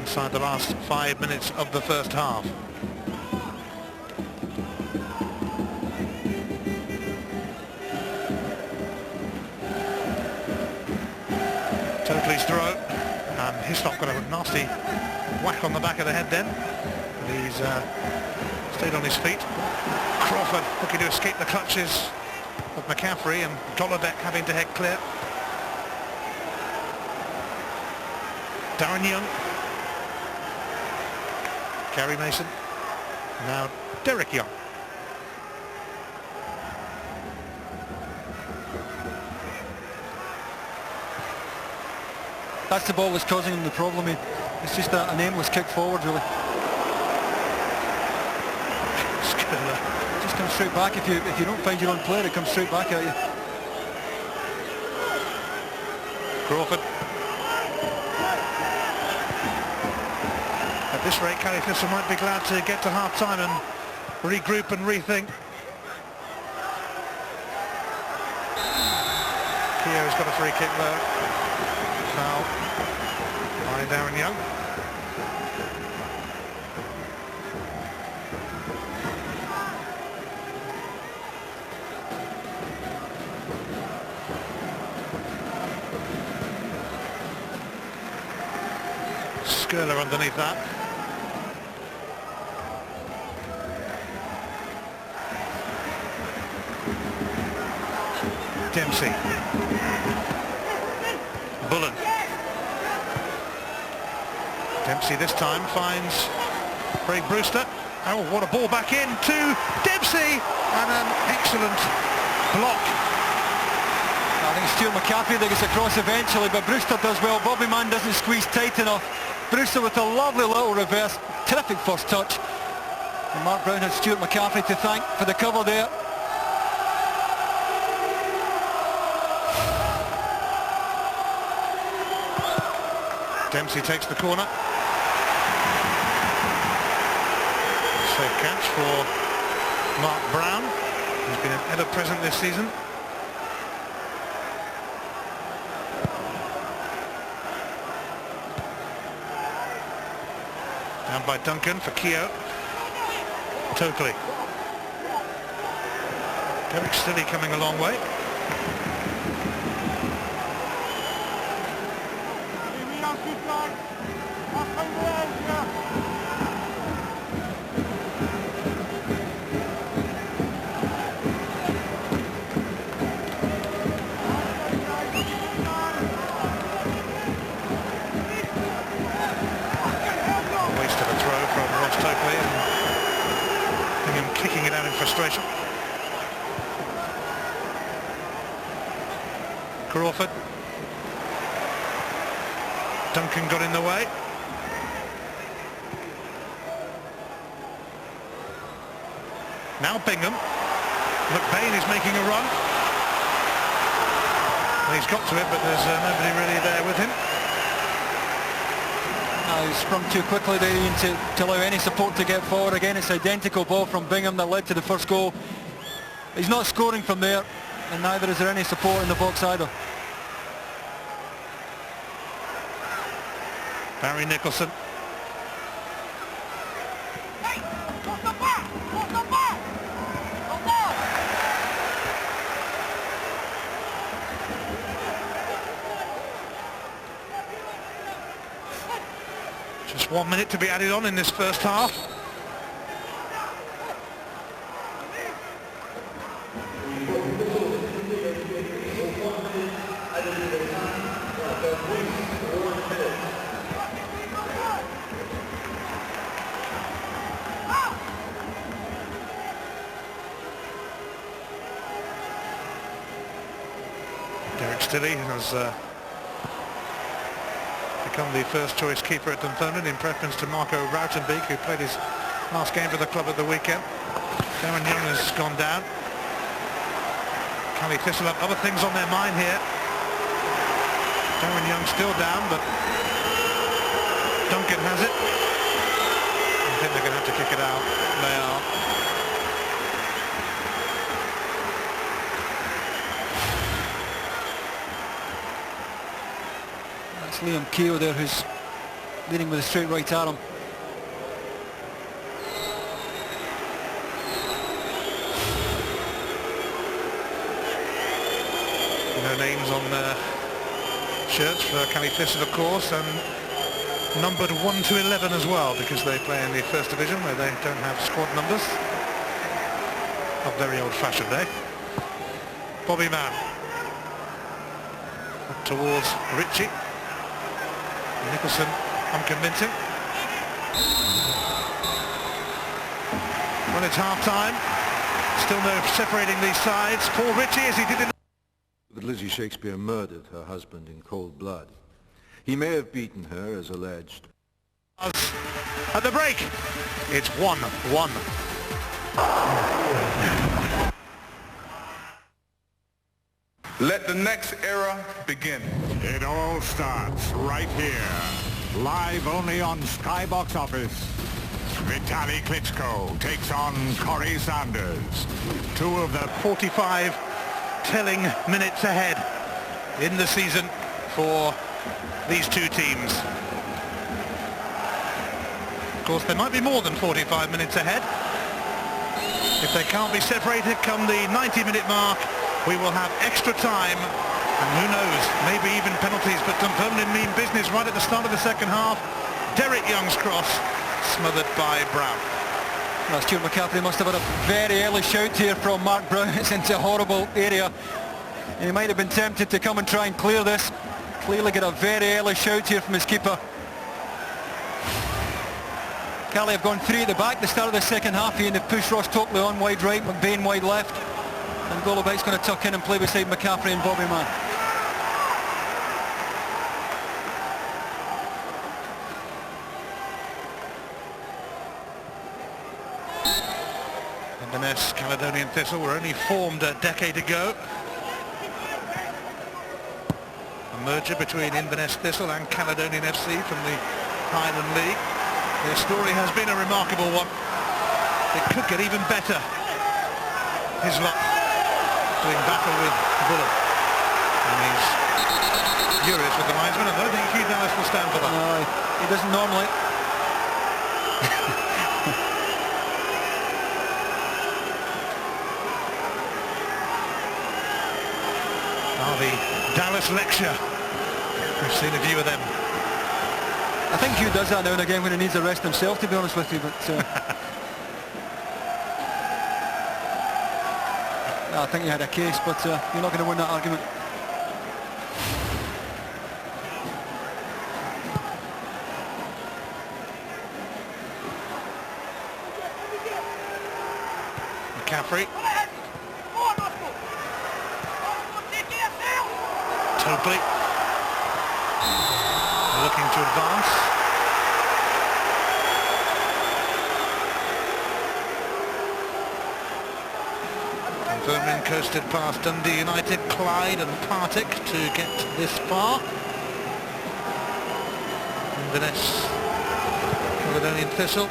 inside the last 5 minutes of the first half. Totally throw, and Hislop got a nasty whack on the back of the head then. But he's stayed on his feet. Crawford looking to escape the clutches of McCaffrey, and Golobeck having to head clear. Darren Young. Gary Mason. Now Derek Young. That's the ball that's causing him the problem. It's just an aimless kick forward, really. Just comes straight back. If you don't find your own player, it comes straight back at you. Crawford. At this rate, Caley Thistle might be glad to get to half-time and regroup and rethink. Keogh's got a free kick there. Foul by Darren Young. Skirler underneath that. Dempsey. Bullen. Dempsey this time finds Craig Brewster. Oh, what a ball back in to Dempsey, and an excellent block. I think it's Stuart McCaffrey that gets across eventually, but Brewster does well. Bobby Mann doesn't squeeze tight enough. Brewster with a lovely little reverse, terrific first touch. And Mark Brown has Stuart McCaffrey to thank for the cover there. Dempsey takes the corner. Safe catch for Mark Brown, who's been an ever-present this season. Down by Duncan for Keogh. Totally. Derek Stilley coming a long way. Kicking it out in frustration. Crawford. Duncan got in the way. Now Bingham. McBain is making a run. Well, he's got to it, but there's nobody really there with him. He sprung too quickly there, Ian, to allow any support to get forward. Again, it's identical ball from Bingham that led to the first goal. He's not scoring from there, and neither is there any support in the box either. Barry Nicholson. Just 1 minute to be added on in this first half. Derek Stilley has become the first choice keeper at Dunfermline in preference to Marco Rautenbeek, who played his last game for the club at the weekend. Darren Young has gone down. Caley Thistle have other things on their mind here. Darren Young still down, but Duncan has it. I think they're going to have to kick it out. They are. That's Liam Keogh there, who's leading with a straight right arm. No names on shirts for Cali Thistle, of course, and numbered 1 to 11 as well, because they play in the first division where they don't have squad numbers. A very old-fashioned, eh? Bobby Mann up towards Ritchie. Nicholson unconvincing. Well, it's half-time. Still no separating these sides. Paul Ritchie, as he did in... But Lizzie Shakespeare murdered her husband in cold blood. He may have beaten her, as alleged. At the break, it's 1-1. Let the next era begin. It all starts right here. Live only on Skybox Office. Vitaly Klitschko takes on Corey Sanders. Two of the 45 telling minutes ahead in the season for these two teams. Of course, there might be more than 45 minutes ahead. If they can't be separated come the 90-minute mark, we will have extra time, and who knows, maybe even penalties, but Dunfermline mean business right at the start of the second half. Derek Young's cross, smothered by Brown. Well, Stuart McCaffrey must have had a very early shout here from Mark Brown. It's into a horrible area. He might have been tempted to come and try and clear this. Clearly get a very early shout here from his keeper. Cali have gone 3 at the back, the start of the second half, and they've pushed Ross Tokley on wide right, McBain wide left. And Golubek's going to tuck in and play beside McCaffrey and Bobby Mann. Inverness, Caledonian Thistle were only formed a decade ago. A merger between Inverness Thistle and Caledonian FC from the Highland League. Their story has been a remarkable one. It could get even better. Hislop doing battle with Bullock. And he's furious with the linesman. I don't think Hugh Dallas will stand for that. No, he doesn't normally. The Dallas lecture. We've seen a few of them. I think Hugh does that now and again when he needs a rest himself, to be honest with you, but I think he had a case, but you're not going to win that argument. McCaffrey. Tokley looking to advance. Dunfermline coasted past Dundee United, Clyde and Partick to get this far. Inverness, Caledonian Thistle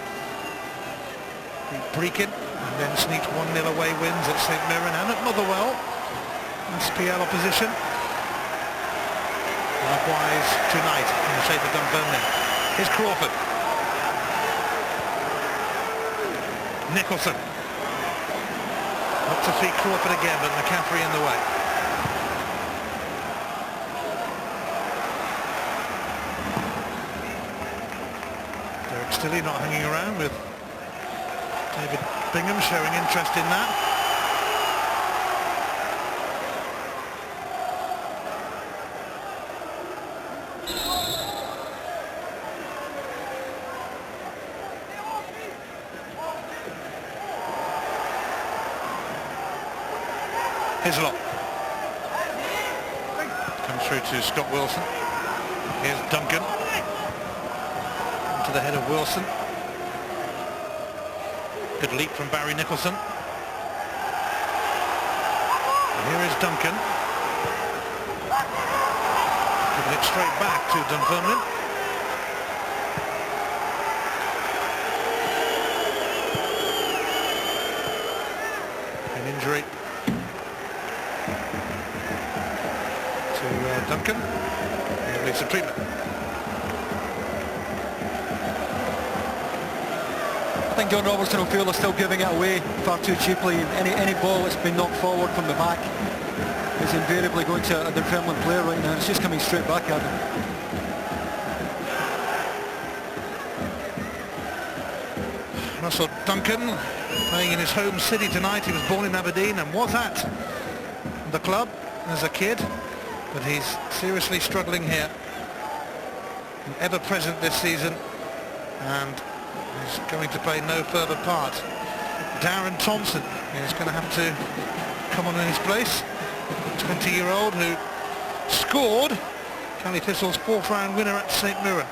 beat Brechin and then sneaked 1-0 away wins at St Mirren and at Motherwell. SPL opposition. Likewise tonight in the shape of Dunfermline. Here's Crawford. Nicholson. Up to feet Crawford again, but McCaffrey in the way. Derek Stilley not hanging around, with David Bingham showing interest in that. Hislop comes through to Scott Wilson. Here's Duncan to the head of Wilson. Good leap from Barry Nicholson. And here is Duncan, giving it straight back to Dunfermline. An injury to Duncan. He'll need some treatment. think John Robertson will feel they're still giving it away far too cheaply. Any ball that's been knocked forward from the back is invariably going to a Dunfermline player right now. It's just coming straight back at him. Russell Duncan playing in his home city tonight. He was born in Aberdeen and was at the club as a kid, but he's seriously struggling here. Ever present this season, and he's going to play no further part. Darren Thompson is going to have to come on in his place. 20-year-old who scored Cali Thistle's 4th round winner at St Mirren.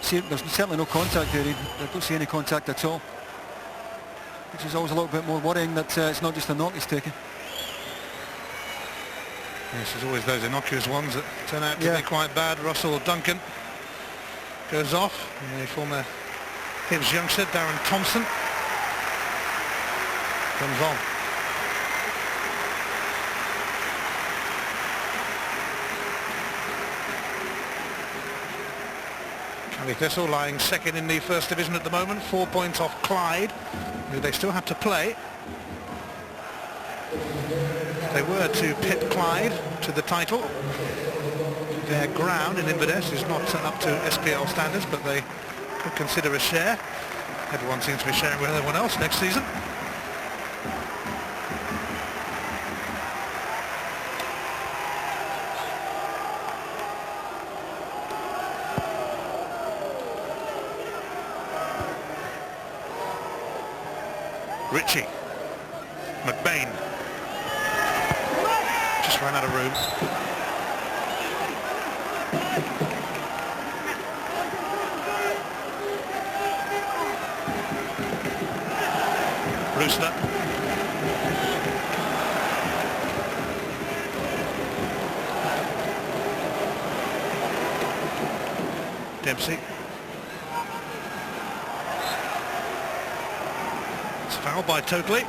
There's certainly no contact there. I don't see any contact at all, which is always a little bit more worrying that it's not just a knock he's taken. Yes, there's always those innocuous ones that turn out to be quite bad. Russell Duncan goes off, and the former Hibs youngster Darren Thompson comes on. Cali Thistle lying second in the First Division at the moment, 4 points off Clyde, who they still have to play. If they were to pit Clyde to the title, their ground in Inverness is not up to SPL standards, but they could consider a share. Everyone seems to be sharing with everyone else next season. Ritchie, McBain, just ran out of room. Brewster. Dempsey. Fouled by Totally.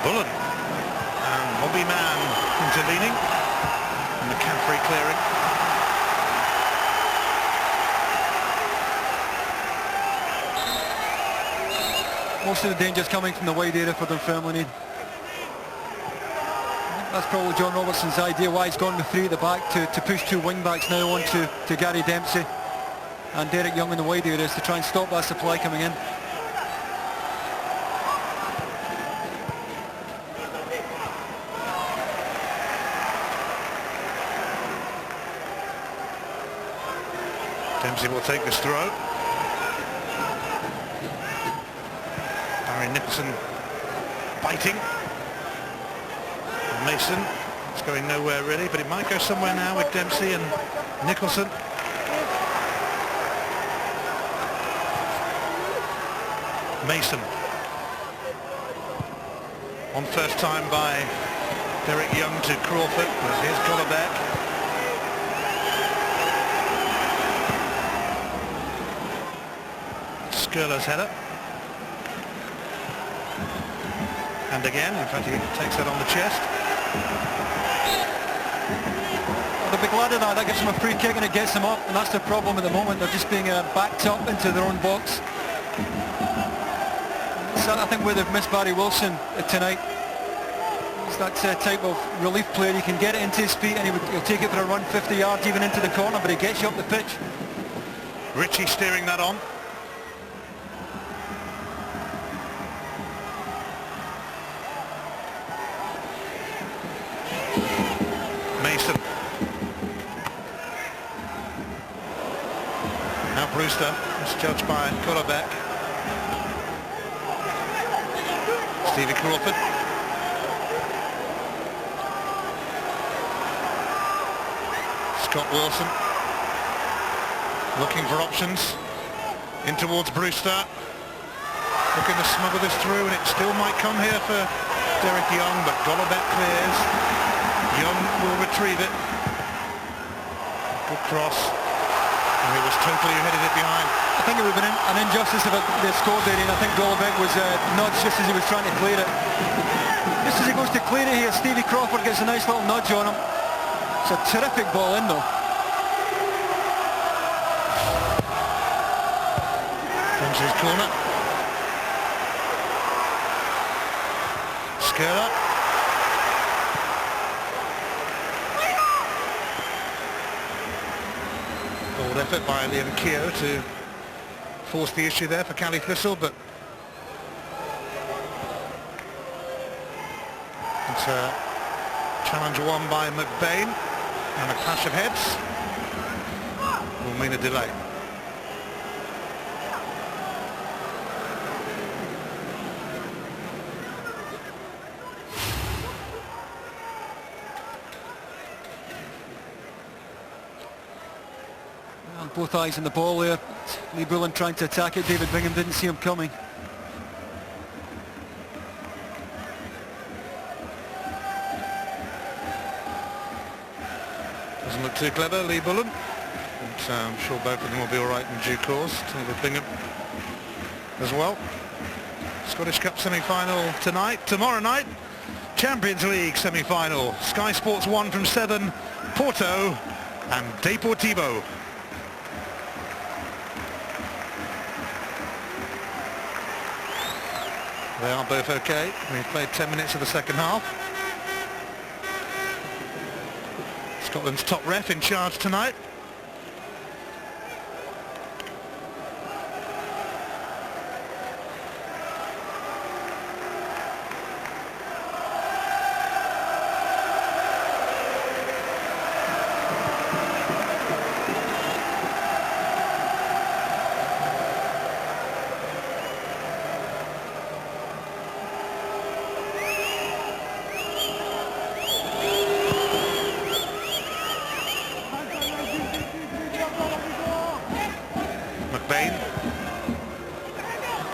Bullen and Bobby Mann intervening, and McCaffrey clearing. Most of the danger's coming from the wide area for Dunfermline. That's probably John Robertson's idea, why he's gone with 3 at the back to push 2 wing-backs now on to Gary Dempsey and Derek Young in the wide areas to try and stop that supply coming in. Dempsey will take this throw. Barry Nicholson biting. Mason, it's going nowhere really, but it might go somewhere now with Dempsey and Nicholson. Mason. On first time by Derek Young to Crawford, but here's Golobeck. Skirler's header. And again, in fact, he takes that on the chest. They'll be glad of that. That gives them a free kick and it gets them up, and that's the problem at the moment. They're just being backed up into their own box. So I think where they've missed Barry Wilson tonight. He's that type of relief player. He can get it into his feet and he'll take it for a run 50 yards even into the corner, but he gets you up the pitch. Ritchie steering that on. Mason. Now Brewster, as judged by Golobeck. Stevie Crawford. Scott Wilson. Looking for options. In towards Brewster. Looking to smuggle this through, and it still might come here for Derek Young, but Golobeck clears. Young will retrieve it. Good cross. And he was totally who headed it behind. I think it would have been an injustice if they scored there, and I think Golovic was nudged just as he was trying to clear it. Just as he goes to clear it here, Stevie Crawford gets a nice little nudge on him. It's a terrific ball in though. Comes his corner. Skirler. Bold effort by Liam Keogh to force the issue there for Cali Thistle, but it's a challenge won by McBain, and a clash of heads will mean a delay. Well, both eyes on the ball there. Lee Bullen trying to attack it. David Bingham didn't see him coming. Doesn't look too clever, Lee Bullen. But I'm sure both of them will be all right in due course. David Bingham as well. Scottish Cup semi-final tonight. Tomorrow night, Champions League semi-final. Sky Sports 1 from 7, Porto and Deportivo. They are both okay. We've played 10 minutes of the second half. Scotland's top ref in charge tonight.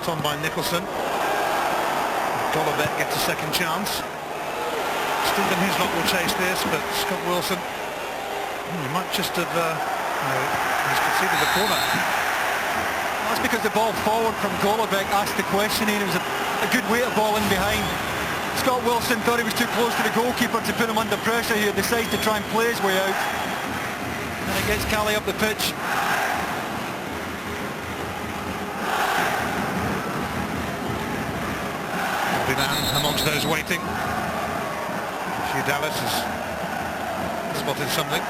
It's on by Nicholson. Golovic gets a second chance. Stephen Hislop will chase this, but Scott Wilson, he might just have he's conceded the corner. That's because the ball forward from Golovic asked the question, and it was a good weight of ball in behind. Scott Wilson thought he was too close to the goalkeeper to put him under pressure here, decides to try and play his way out. And it gets Cali up the pitch. Amongst those waiting, Hugh Dallas has spotted something.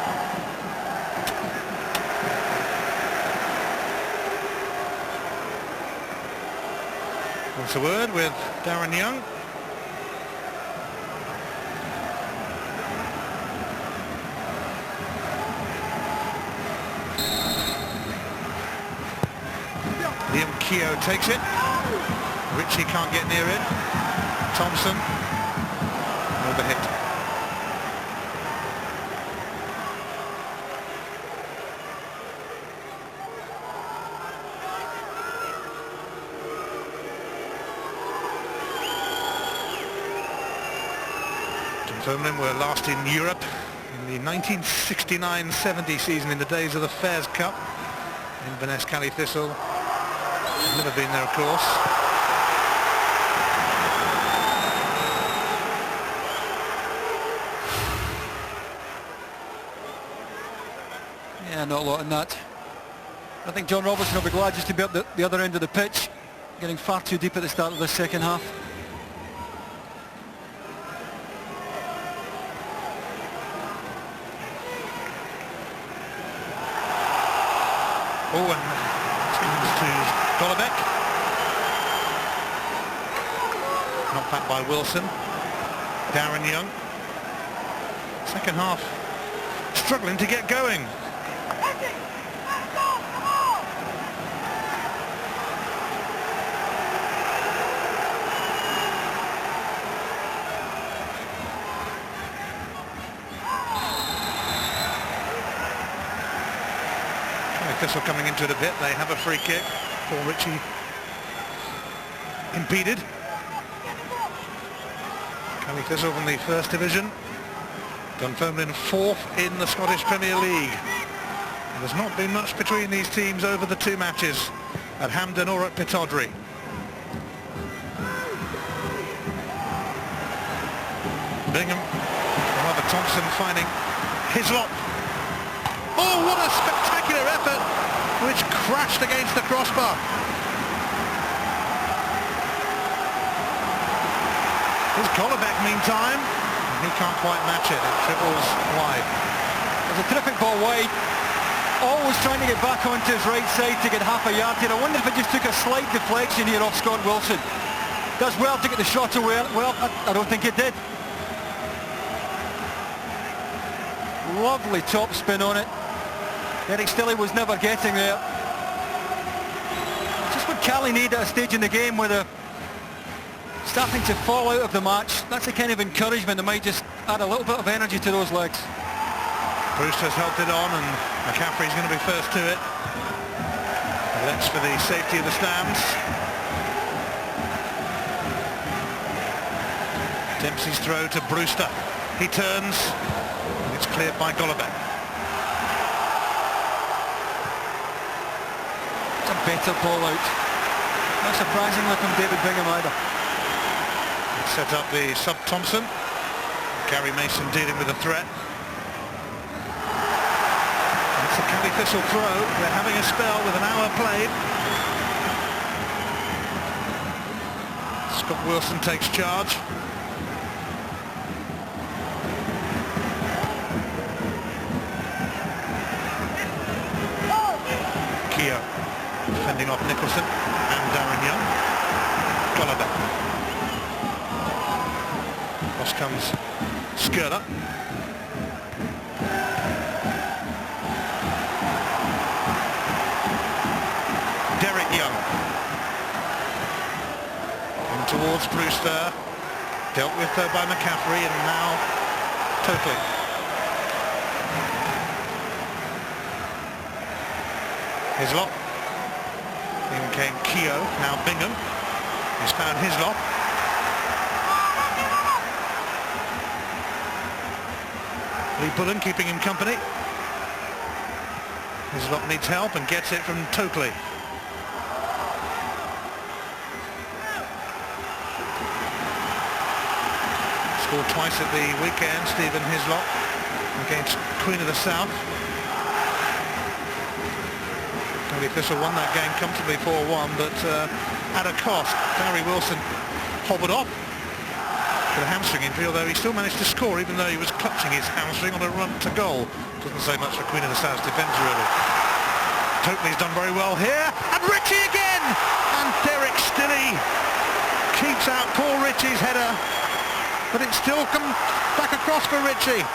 What's the word with Darren Young? Liam Keogh takes it. Ritchie can't get near it. Thompson overhit. Dunfermline were last in Europe in the 1969-70 season, in the days of the Fairs Cup. Inverness, Cali Thistle. I've never been there, of course. Yeah, not a lot in that. I think John Robertson will be glad just to be up the other end of the pitch, getting far too deep at the start of the second half. Oh, and to Golovic. Knocked back by Wilson. Darren Young. Second half struggling to get going. Thistle coming into it a bit. They have a free kick. Paul Ritchie impeded. Cali Thistle from the First Division. Dunfermline fourth in the Scottish Premier League. There's not been much between these teams over the two matches at Hampden or at Pittodrie. Bingham, rather Thompson finding Hislop. Oh, what a spectacular effort, which crashed against the crossbar. Here's Golobec meantime. He can't quite match it. It triples wide. There's a terrific ball wide. Always trying to get back onto his right side to get half a yard here. I wonder if it just took a slight deflection here off Scott Wilson. Does well to get the shot away. Well, I don't think it did. Lovely top spin on it. Eric Stilley was never getting there. Just what Cali need at a stage in the game where they're starting to fall out of the match. That's the kind of encouragement that might just add a little bit of energy to those legs. Brewster's helped it on, and McCaffrey's going to be first to it. That's for the safety of the stands. Dempsey's throw to Brewster. He turns. It's cleared by Golobec. It's a better ball out. Not surprisingly from David Bingham either. Set up the sub Thompson. Gary Mason dealing with the threat. It's a Cali Thistle throw. They're having a spell with an hour played. Scott Wilson takes charge. Keogh fending off Nicholson and Darren Young. Golobec. Cross comes Skirler. Derek Young. In towards Brewster. Dealt with by McCaffrey, and now Tokley. Hislop. In came Keogh, now Bingham. He's found Hislop. Lee Bullen keeping him company. Hislop needs help and gets it from Tokley. Scored twice at the weekend, Stephen Hislop, against Queen of the South. Cali Thistle won that game comfortably 4-1, but at a cost. Barry Wilson hobbled off with a hamstring injury, although he still managed to score, even though he was clutching his hamstring on a run to goal. Doesn't say much for Queen of the South's defence, really. Tokley's done very well here, and Ritchie again! And Derek Stilley keeps out Paul Ritchie's header, but it still comes back across for Ritchie.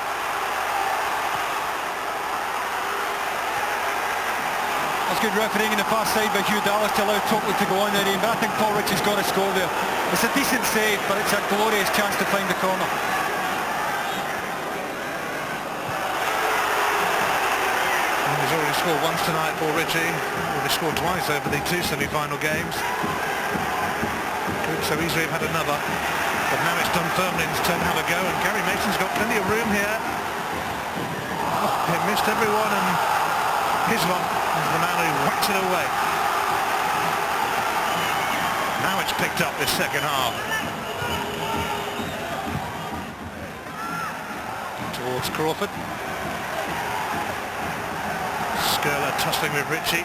That's good refereeing in the far side by Hugh Dallas to allow Tokley to go on there, but I think Paul Ritchie's got to score there. It's a decent save, but it's a glorious chance to find the corner. And he's already scored once tonight, Paul Ritchie. Already scored twice over the two semi-final games. Could so easily have had another. But now it's Dunfermline's turn to have a go, and Gary Mason's got plenty of room here. Oh, he missed everyone, and Hislop is the man who whacks it away. Now it's picked up this second half. Towards Crawford. Skirler tussling with Ritchie.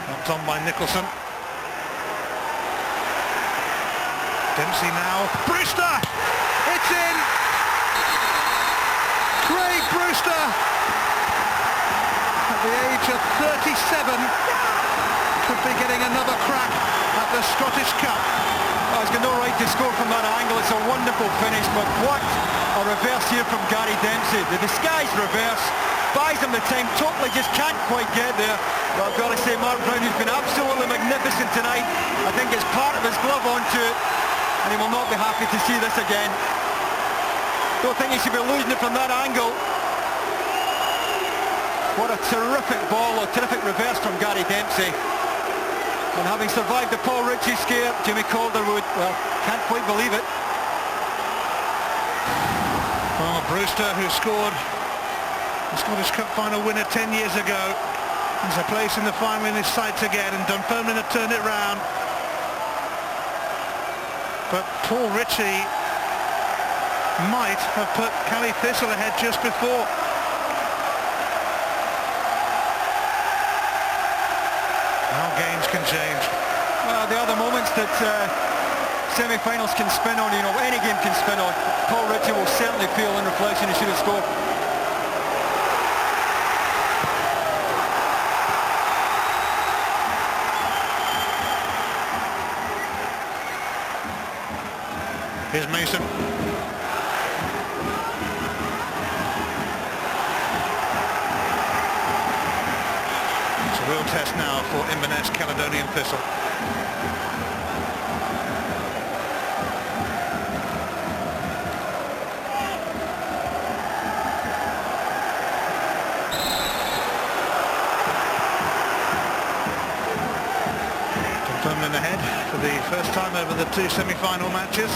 Knocked on by Nicholson. Dempsey now. Brewster! It's in! Craig Brewster, at the age of 37, could be getting another crack at the Scottish Cup. Oh, he's got no right to score from that angle. It's a wonderful finish, but what a reverse here from Gary Dempsey. The disguised reverse buys him the time. Tokley just can't quite get there. But I've got to say, Mark Brown, who's been absolutely magnificent tonight, I think it's part of his glove onto it, and he will not be happy to see this again. Don't think he should be losing it from that angle. What a terrific ball, a terrific reverse from Gary Dempsey. And having survived the Paul Ritchie scare, Jimmy Calderwood, well, can't quite believe it. Well, Brewster, who scored the Scottish Cup final winner 10 years ago. There's a place in the final in his sights again, and Dunfermline have turned it round. But Paul Ritchie might have put Cali Thistle ahead just before. How games can change. Well, there are the moments that semi-finals can spin on, any game can spin on. Paul Ritchie will certainly feel in reflection he should have scored. Here's Mason. It's a real test now for Inverness Caledonian Thistle. Dunfermline ahead for the first time over the two semi-final matches.